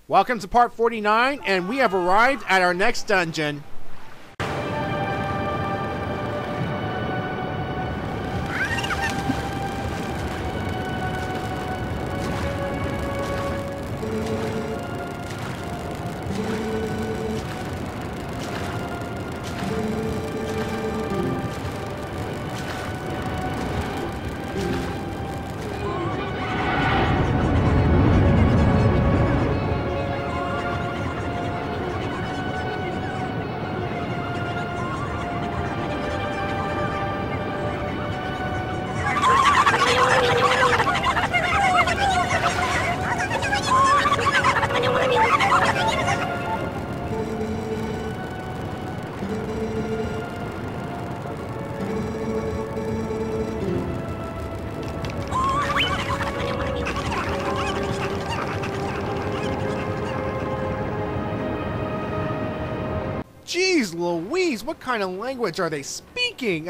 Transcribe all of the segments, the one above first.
Welcome to part 49, and we have arrived at our next dungeon. Jeez Louise, what kind of language are they speaking?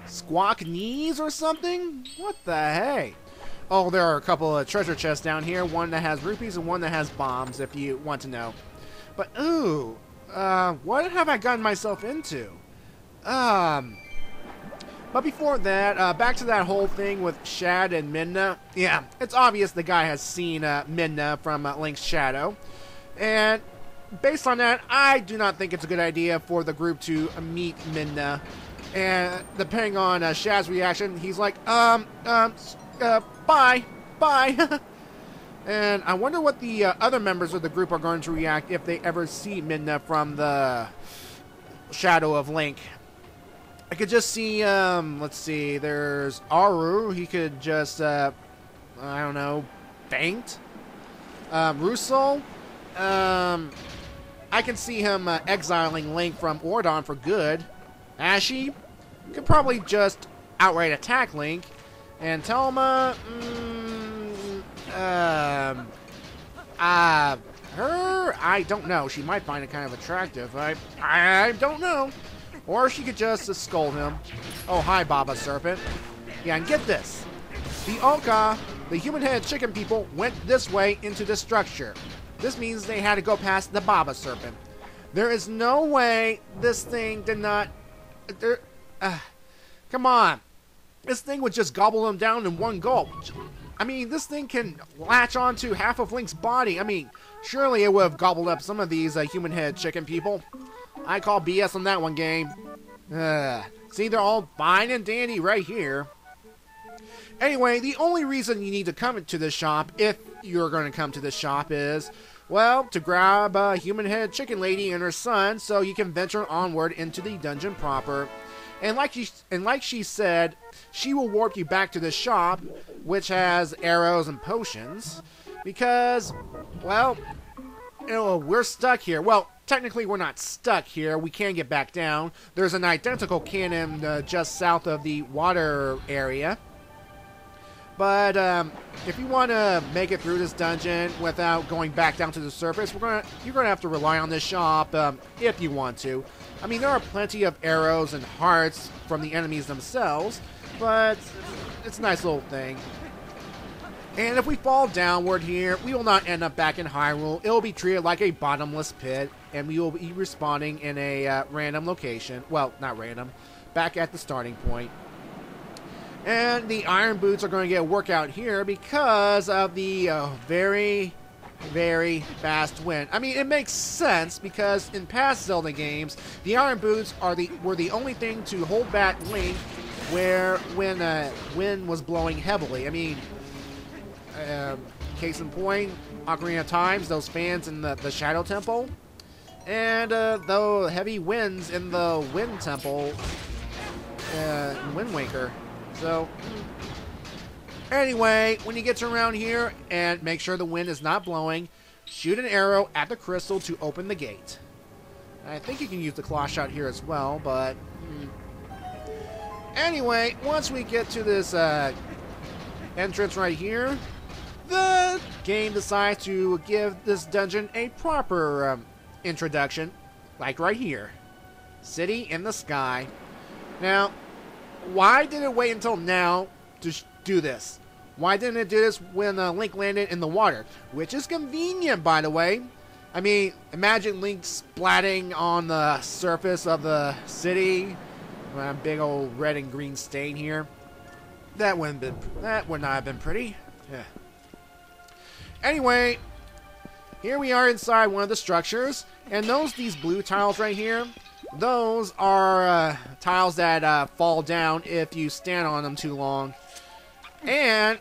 Squawk knees or something? What the hey? Oh, there are a couple of treasure chests down here. One that has rupees and one that has bombs, if you want to know. But, ooh, what have I gotten myself into? But before that, back to that whole thing with Shad and Midna. Yeah, it's obvious the guy has seen Midna from Link's Shadow. And based on that, I do not think it's a good idea for the group to meet Midna. And depending on Shad's reaction, he's like, bye. And I wonder what the other members of the group are going to react if they ever see Midna from the Shadow of Link. I could just see, let's see, there's Aru. He could just, I don't know, faint. Russell, I can see him exiling Link from Ordon for good. Ashy could probably just outright attack Link. And Telma, her, I don't know. She might find it kind of attractive. I don't know. Or she could just scold him. Oh, hi, Baba Serpent. Yeah, and get this. The Oocca, the human-headed chicken people, went this way into this structure. This means they had to go past the Baba Serpent. There is no way this thing did not... come on. This thing would just gobble them down in one gulp. I mean, this thing can latch onto half of Link's body. I mean, surely it would have gobbled up some of these human-headed chicken people. I call BS on that one, game. See, they're all fine and dandy right here. Anyway, the only reason you need to come to this shop, if you're going to come to this shop, is, well, to grab a human-headed chicken lady and her son so you can venture onward into the dungeon proper. And like she said, she will warp you back to the shop, which has arrows and potions, because, well, we're stuck here. Well, technically we're not stuck here. We can get back down. There's an identical cannon just south of the water area. But if you want to make it through this dungeon without going back down to the surface, you're gonna have to rely on this shop if you want to. I mean, there are plenty of arrows and hearts from the enemies themselves, but it's a nice little thing. And if we fall downward here, we will not end up back in Hyrule. It will be treated like a bottomless pit, and we will be respawning in a random location. Well, not random, back at the starting point. And the Iron Boots are going to get a workout here because of the very, very fast wind. I mean, it makes sense because in past Zelda games, the Iron Boots were the only thing to hold back Link when wind was blowing heavily. I mean, case in point, Ocarina of Time, those fans in the Shadow Temple, and the heavy winds in the Wind Temple, in Wind Waker. So, anyway, when you get to around here, and make sure the wind is not blowing, shoot an arrow at the crystal to open the gate. I think you can use the claw shot here as well, but... Anyway, once we get to this entrance right here, the game decides to give this dungeon a proper introduction, like right here. City in the Sky. Now, why did it wait until now to do this? Why didn't it do this when Link landed in the water? Which is convenient, by the way. I mean, imagine Link splatting on the surface of the city. A big old red and green stain here. That would not have been pretty. Yeah. Anyway, here we are inside one of the structures, and these blue tiles right here, those are tiles that fall down if you stand on them too long. And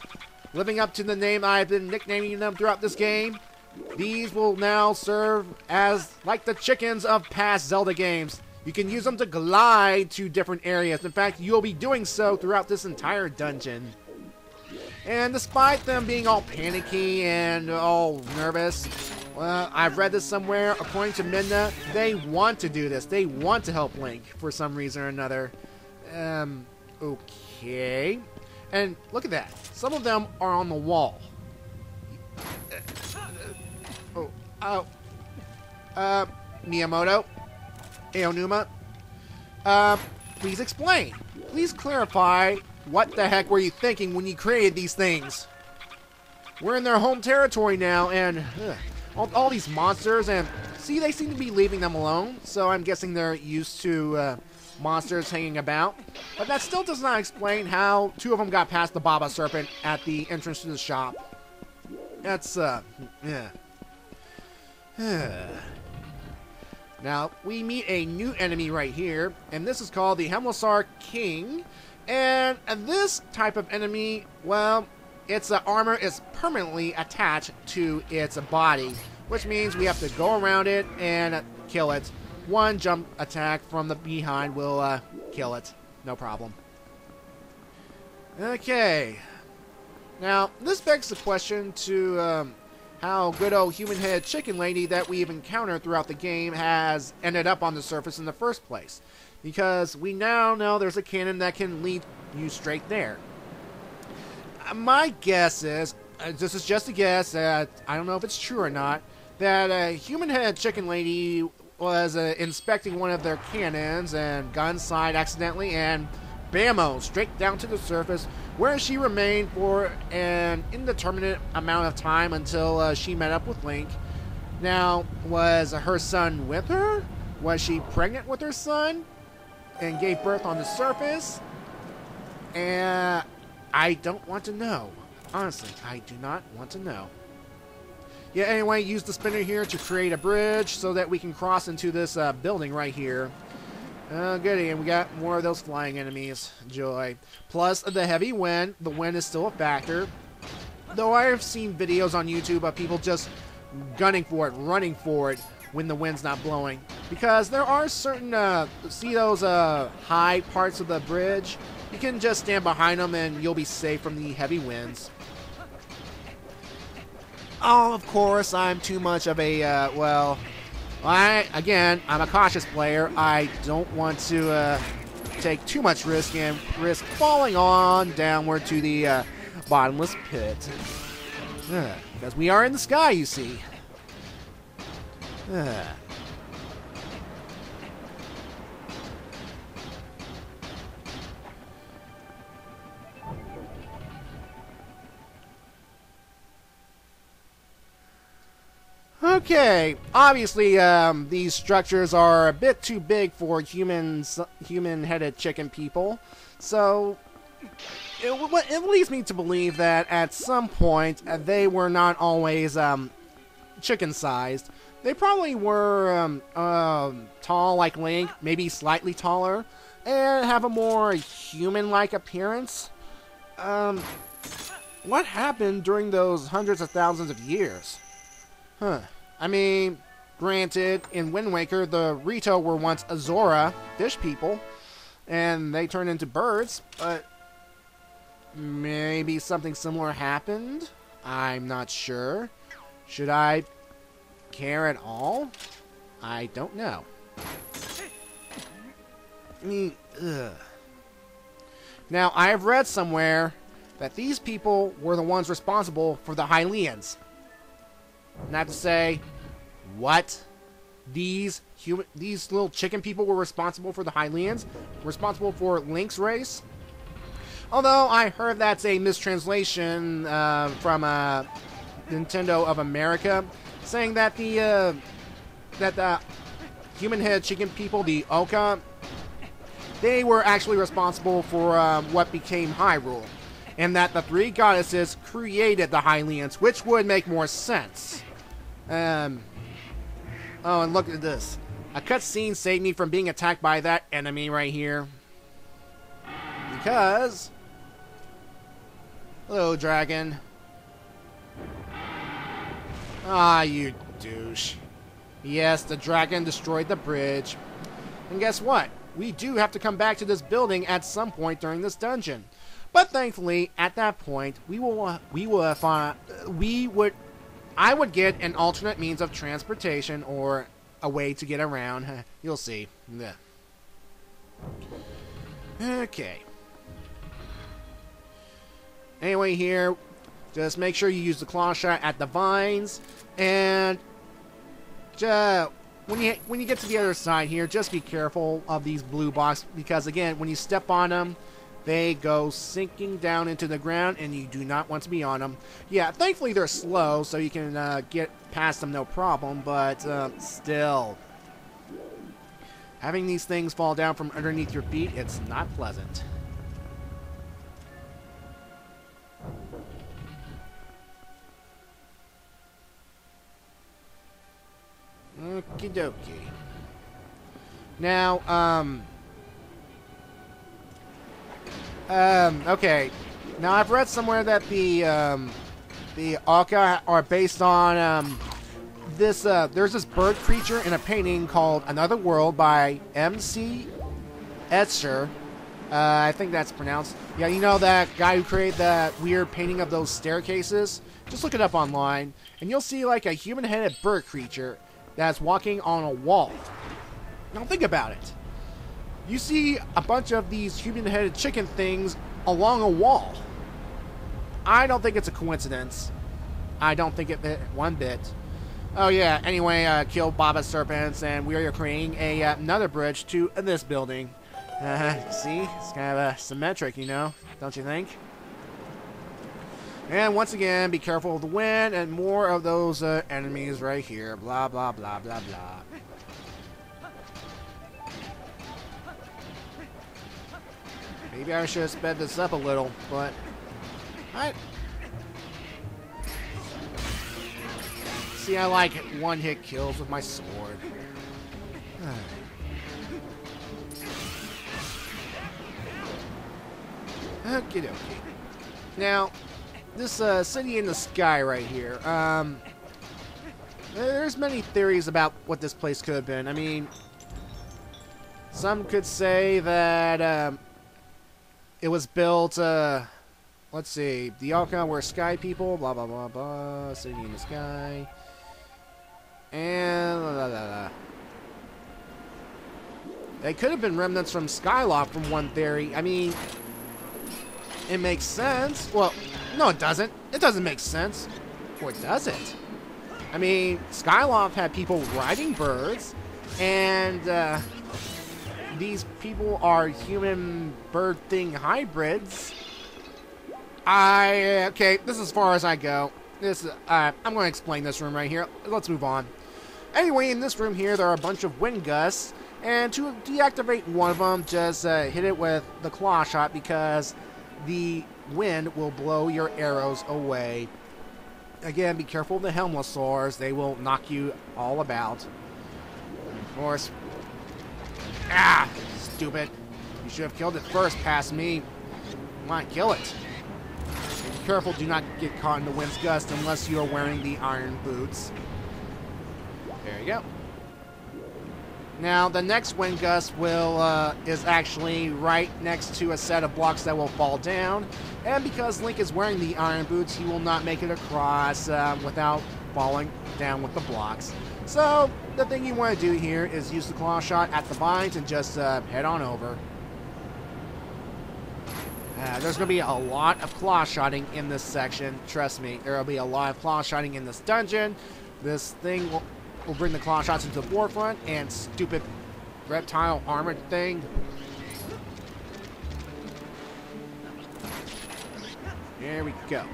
living up to the name I've been nicknaming them throughout this game, these will now serve as like the chickens of past Zelda games. You can use them to glide to different areas. In fact, you'll be doing so throughout this entire dungeon. And despite them being all panicky and all nervous, well, I've read this somewhere, according to Midna, they want to do this. They want to help Link for some reason or another. Okay. And look at that. Some of them are on the wall. Miyamoto? Aonuma? Please explain. Please clarify what the heck were you thinking when you created these things? We're in their home territory now, and all these monsters, and see, they seem to be leaving them alone, so I'm guessing they're used to monsters hanging about. But that still does not explain how two of them got past the Baba Serpent at the entrance to the shop. That's, yeah. Now, we meet a new enemy right here, and this is called the Hemlosar King. And this type of enemy, well, its armor is permanently attached to its body, which means we have to go around it and kill it. One jump attack from the behind will kill it. No problem. Okay. Now, this begs the question to how good old human-headed chicken lady that we've encountered throughout the game has ended up on the surface in the first place. Because we now know there's a cannon that can lead you straight there. My guess is, this is just a guess, I don't know if it's true or not, that a human-headed chicken lady was inspecting one of their cannons and got inside accidentally and bammo, straight down to the surface, where she remained for an indeterminate amount of time until she met up with Link. Now, was her son with her? Was she pregnant with her son and gave birth on the surface? And I don't want to know. Honestly, I do not want to know. Yeah, anyway, use the spinner here to create a bridge so that we can cross into this building right here. Goody, and we got more of those flying enemies. Joy. Plus the heavy wind. The wind is still a factor. Though I have seen videos on YouTube of people just gunning for it, running for it when the wind's not blowing. Because there are certain, see those high parts of the bridge? You can just stand behind them and you'll be safe from the heavy winds. Oh, of course, I'm too much of a, well, I'm a cautious player. I don't want to take too much risk and risk falling on downward to the bottomless pit. Because we are in the sky, you see. Okay, obviously these structures are a bit too big for human-headed chicken people, so it leads me to believe that at some point they were not always chicken-sized. They probably were tall like Link, maybe slightly taller, and have a more human-like appearance. What happened during those hundreds of thousands of years? I mean, granted, in Wind Waker, the Rito were once Azora, fish people, and they turned into birds, but maybe something similar happened? I'm not sure. Should I care at all? I don't know. I mean, ugh. Now, I have read somewhere that these people were the ones responsible for the Hylians. And I have to say, what? These little chicken people were responsible for the Hylians? Responsible for Link's race? Although I heard that's a mistranslation from Nintendo of America, saying that the human-headed chicken people, the Oocca, they were actually responsible for what became Hyrule, and that the three goddesses created the Hylians, which would make more sense. Oh, and look at this. A cutscene saved me from being attacked by that enemy right here. Because... Hello, dragon. Ah, you douche. Yes, the dragon destroyed the bridge. And guess what? We do have to come back to this building at some point during this dungeon. But thankfully, at that point, I would get an alternate means of transportation or a way to get around. You'll see. Okay. Anyway, here, just make sure you use the claw shot at the vines, and when you get to the other side here, just be careful of these blue blocks, because again, when you step on them, they go sinking down into the ground, and you do not want to be on them. Yeah, thankfully they're slow, so you can get past them no problem, but still, having these things fall down from underneath your feet, it's not pleasant. Okie dokie. Now, okay. Now I've read somewhere that the Oocca are based on this. There's this bird creature in a painting called Another World by M.C. Escher. I think that's pronounced. Yeah, you know that guy who created that weird painting of those staircases? Just look it up online, and you'll see like a human-headed bird creature that's walking on a wall. Now think about it. You see a bunch of these human-headed chicken things along a wall. I don't think it's a coincidence. I don't think it one bit. Oh yeah, anyway, kill Baba Serpents, and we are creating another bridge to this building. See? It's kind of symmetric, you know? Don't you think? And once again, be careful of the wind and more of those enemies right here. Blah, blah, blah, blah, blah. Maybe I should have sped this up a little, but... See, I like one-hit kills with my sword. Okie dokie. Now... this city in the sky right here. There's many theories about what this place could have been. I mean, some could say that it was built. Let's see, the Oocca were sky people. Blah blah blah blah. City in the sky. And blah, blah, blah. They could have been remnants from Skyloft, from one theory. I mean, it makes sense. Well. No, it doesn't. It doesn't make sense. Or does it? I mean, Skyloft had people riding birds, and these people are human-bird thing hybrids. Okay, this is as far as I go. I'm going to explain this room right here. Let's move on. Anyway, in this room here, there are a bunch of wind gusts, and to deactivate one of them, just hit it with the claw shot, because the wind will blow your arrows away. Again, be careful of the Helmosaurs. They will knock you all about. And of course... Ah! Stupid. You should have killed it first, past me. Come on, kill it. And be careful, do not get caught in the wind's gust unless you are wearing the iron boots. There you go. Now, the next wind gust is actually right next to a set of blocks that will fall down. And because Link is wearing the iron boots, he will not make it across without falling down with the blocks. So, the thing you want to do here is use the claw shot at the vines and just head on over. There's going to be a lot of claw shotting in this section. Trust me, there will be a lot of claw shotting in this dungeon. This thing will bring the claw shots into the forefront, and stupid reptile armored thing. Here we go.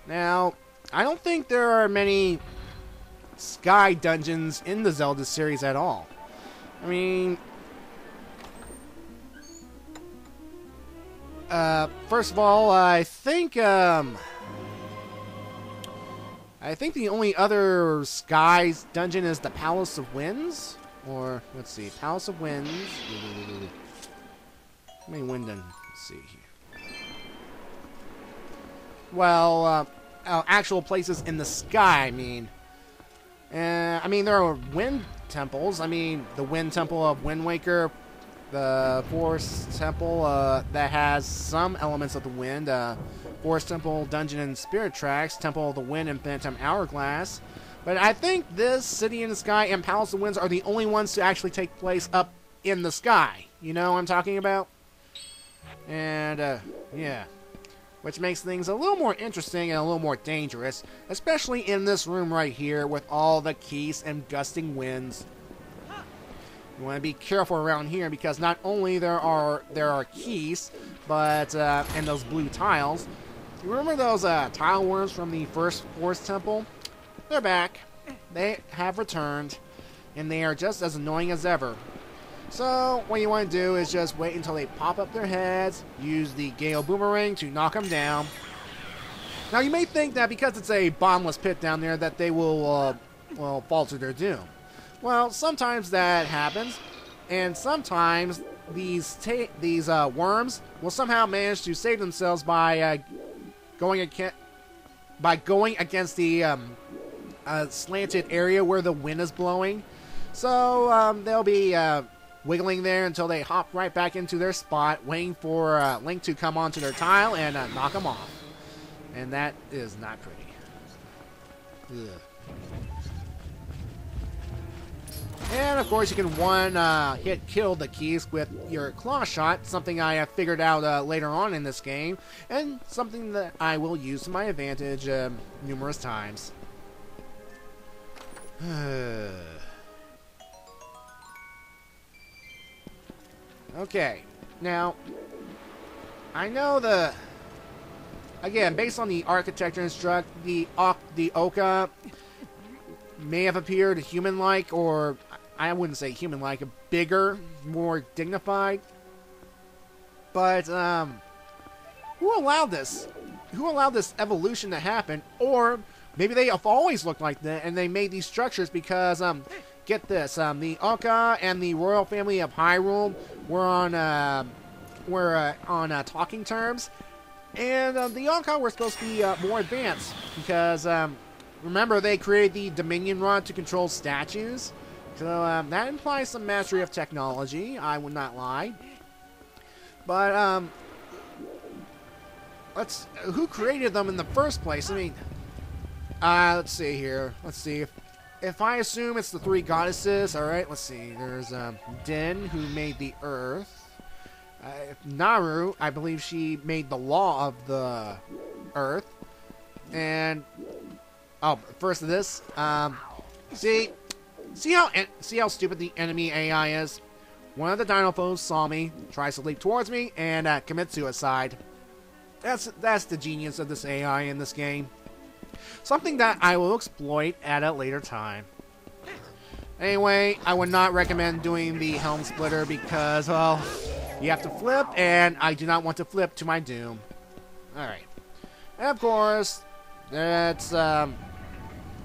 Now, I don't think there are many sky dungeons in the Zelda series at all. I mean, first of all, I think the only other sky dungeon is the Palace of Winds, or let's see, Palace of Winds. How many wind dungeons? Let's see here. Well, actual places in the sky. I mean, there are wind temples. I mean, the Wind Temple of Wind Waker, the Forest Temple that has some elements of the wind, Forest Temple, Dungeon and Spirit Tracks, Temple of the Wind and Phantom Hourglass. But I think this City in the Sky and Palace of Winds are the only ones to actually take place up in the sky. You know what I'm talking about? And, yeah. Which makes things a little more interesting and a little more dangerous, especially in this room right here with all the keys and gusting winds. You want to be careful around here because not only there are keys, but and those blue tiles. You remember those tile worms from the first Forest Temple? They're back. They have returned, and they are just as annoying as ever. So, what you want to do is just wait until they pop up their heads, use the Gale Boomerang to knock them down. Now, you may think that because it's a bottomless pit down there that they will fall to their doom. Well, sometimes that happens, and sometimes these worms will somehow manage to save themselves by going against the slanted area where the wind is blowing. So, they'll be wiggling there until they hop right back into their spot, waiting for Link to come onto their tile and knock them off. And that is not pretty. Ugh. And of course you can hit kill the keys with your claw shot, something I have figured out later on in this game, and something that I will use to my advantage numerous times. Okay, now, I know again, based on the architecture and the Oocca may have appeared human-like, or I wouldn't say human-like, bigger, more dignified. But, who allowed this? Who allowed this evolution to happen? Or maybe they have always looked like that, and they made these structures because, get this, the Oocca and the royal family of Hyrule were on talking terms, and the Oocca were supposed to be more advanced because remember they created the Dominion Rod to control statues, so that implies some mastery of technology. I would not lie, but who created them in the first place? I mean, let's see here. Let's see if I assume it's the three goddesses, alright, let's see. There's Din, who made the earth. Naru, I believe she made the law of the earth. And, oh, first of this, see how stupid the enemy AI is? One of the dino foes saw me, tries to leap towards me, and commits suicide. That's the genius of this AI in this game. Something that I will exploit at a later time. Anyway, I would not recommend doing the helm splitter because, well, you have to flip, and I do not want to flip to my doom. Alright. And of course, that's, yeah,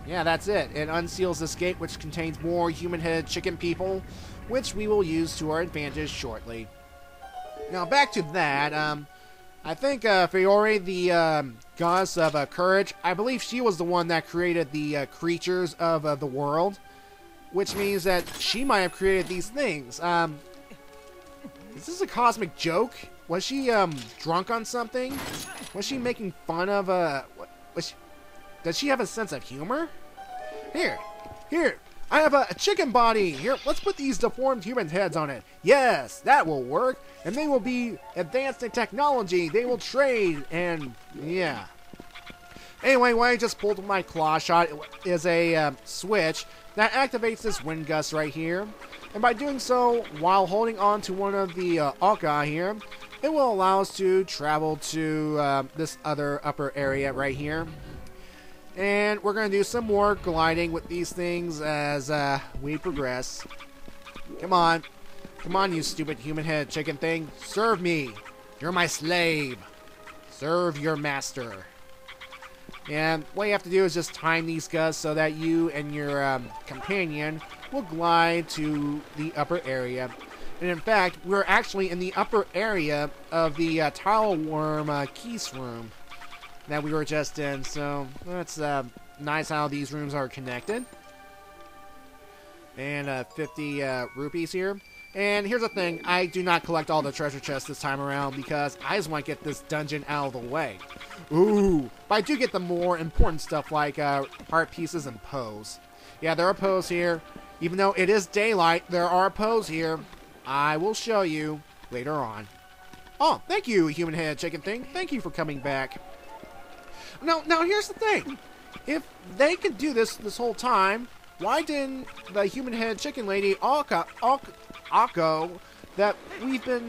that's it. It unseals this gate, which contains more human-headed chicken people, which we will use to our advantage shortly. Now, back to that, I think Fiore, the goddess of courage, I believe she was the one that created the creatures of the world, which means that she might have created these things. Is this a cosmic joke? Was she drunk on something? Was she making fun of does she have a sense of humor? Here, I have a chicken body. Here, let's put these deformed human heads on it. Yes, that will work. And they will be advanced in technology. They will trade, and yeah. Anyway, what I just pulled with my claw shot is a switch that activates this wind gust right here. And by doing so, while holding on to one of the Oocca here, it will allow us to travel to this other upper area right here. And we're going to do some more gliding with these things as we progress. Come on. Come on, you stupid human-headed chicken thing. Serve me. You're my slave. Serve your master. And what you have to do is just time these gusts so that you and your companion will glide to the upper area. And in fact, we're actually in the upper area of the tile worm Keys room that we were just in. So that's nice how these rooms are connected. And 50 rupees here. And here's the thing, I do not collect all the treasure chests this time around because I just want to get this dungeon out of the way. Ooh, but I do get the more important stuff like heart pieces and Poes. Yeah, there are Poes here. Even though it is daylight, there are Poes here. I will show you later on. Oh, thank you, human-headed chicken thing. Thank you for coming back. Now here's the thing. If they could do this whole time, why didn't the human-headed chicken lady Oocca that we've been,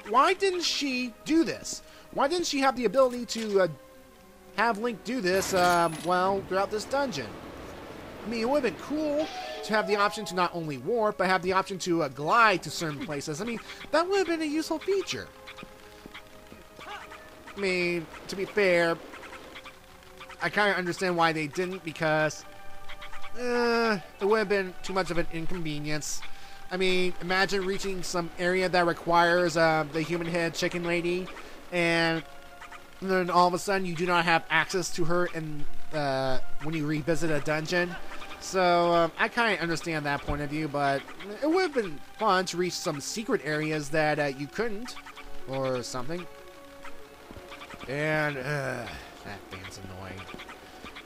why didn't she do this? Why didn't she have the ability to have Link do this, throughout this dungeon? I mean, it would have been cool to have the option to not only warp, but have the option to glide to certain places. I mean, that would have been a useful feature. I mean, to be fair, I kind of understand why they didn't, because it would have been too much of an inconvenience. I mean, imagine reaching some area that requires the human-headed chicken lady, and then all of a sudden you do not have access to her in, when you revisit a dungeon. So I kind of understand that point of view, but it would have been fun to reach some secret areas that you couldn't, or something. And that fan's annoying.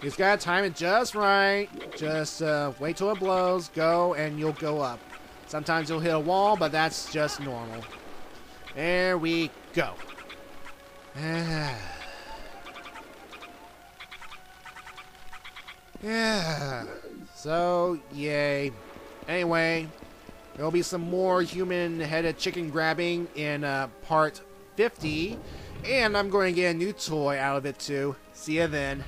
You just gotta time it just right. Just wait till it blows, go, and you'll go up. Sometimes you'll hit a wall, but that's just normal. There we go. Yeah. So, yay. Anyway, there'll be some more human-headed chicken grabbing in part 50. And I'm going to get a new toy out of it too. See ya then.